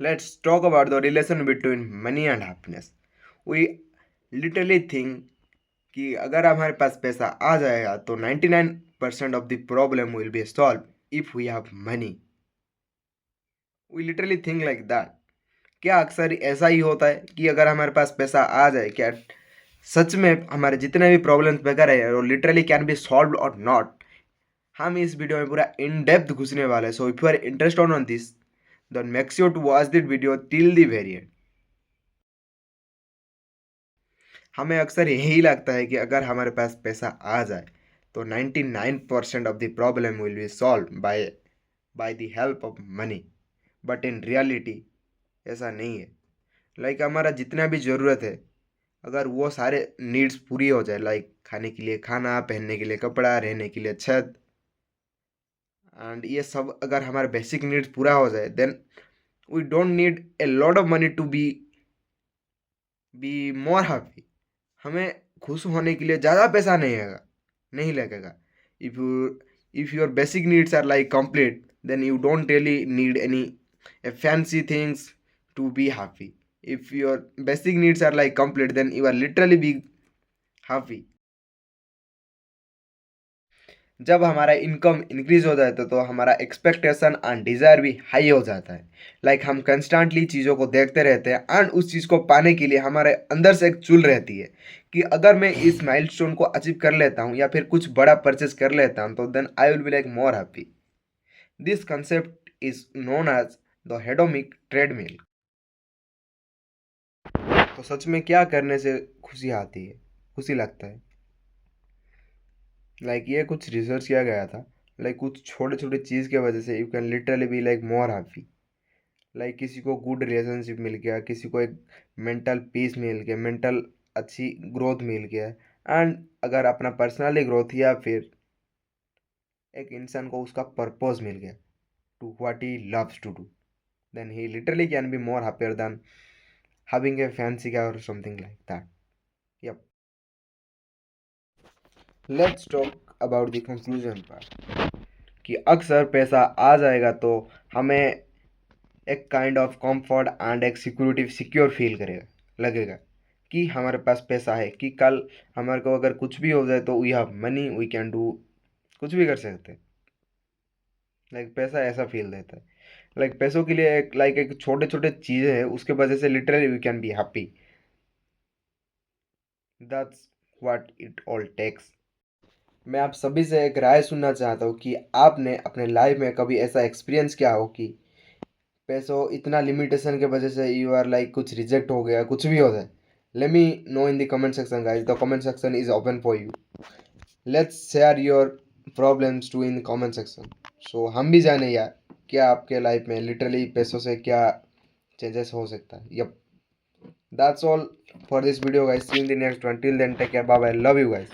Let's talk about the relation between money and happiness. We literally think कि अगर हमारे पास पैसा आ जाएगा तो 99% of the problem will be solve if we have money. We literally think like that. क्या अक्सर ऐसा ही होता है कि अगर हमारे पास पैसा आ जाए, क्या सच में हमारे जितने भी प्रॉब्लम्स वगैरह है वो लिटरली कैन बी सॉल्व और नॉट? हम इस वीडियो में पूरा इन डेप्थ घुसने वाले हैं. So if you are interested on this, then make sure to watch this video till the very end. हमें अक्सर यही लगता है कि अगर हमारे पास पैसा आ जाए तो 99% of the problem will be solve by the help of money. But in reality ऐसा नहीं है. लाइक हमारा जितना भी ज़रूरत है, अगर वो सारे नीड्स पूरी हो जाए, लाइक खाने के लिए खाना, पहनने के लिए कपड़ा, रहने के लिए छत, एंड ये सब अगर हमारे बेसिक नीड्स पूरा हो जाए, then we don't need a lot of money to be more happy. हमें खुश होने के लिए ज़्यादा पैसा नहीं लगेगा. If you if your basic needs are like complete, then you don't really need any fancy things to be happy. If your basic needs are like complete, then you are literally be happy. जब हमारा income increase हो जाता है तो हमारा expectation and desire भी high हो जाता है. लाइक हम कंस्टेंटली चीज़ों को देखते रहते हैं एंड उस चीज़ को पाने के लिए हमारे अंदर से एक चुल रहती है कि अगर मैं इस माइलस्टोन को अचीव कर लेता हूँ या फिर कुछ बड़ा परचेस कर लेता हूँ तो then I will be like more happy. This concept is known as the hedonic treadmill. तो सच में क्या करने से खुशी आती है, खुशी लगता है? लाइक ये कुछ रिसर्च किया गया था. लाइक कुछ छोटे छोटे चीज़ की वजह से you can literally be like more happy. Like किसी को गुड रिलेशनशिप मिल गया, किसी को एक मेंटल पीस मिल गया, मेंटल अच्छी ग्रोथ मिल गया, एंड अगर अपना पर्सनली ग्रोथ या फिर एक इंसान को उसका पर्पस मिल गया to what he loves to do, then he literally can be more happier than having a fancy car और something like that. Yup. Let's talk about the conclusion part. कि अक्सर पैसा आ जाएगा तो हमें एक काइंड ऑफ कंफर्ट एंड एक सिक्योर फील करेगा, लगेगा कि हमारे पास पैसा है, कि कल हमारे को अगर कुछ भी हो जाए तो we have money, we can do, कुछ भी कर सकते हैं. लाइक पैसा ऐसा फील देता है. लाइक पैसों के लिए एक लाइक एक छोटे छोटे चीज़ें हैं, उसके वजह से literally we can be happy. That's what it all takes. मैं आप सभी से एक राय सुनना चाहता हूँ कि आपने अपने लाइफ में कभी ऐसा एक्सपीरियंस किया हो कि पैसों इतना लिमिटेशन के वजह से यू आर लाइक कुछ रिजेक्ट हो गया, कुछ भी हो जाए? Let me know in the comment section guys. The comment section is open for you. Let's share your problems to in comment section. So हम भी जाने यार क्या आपके लाइफ में लिटरली पैसों से क्या चेंजेस हो सकता है. Yup. That's all for this video guys. See in the next one. Till then take care. Bye bye. Love you guys.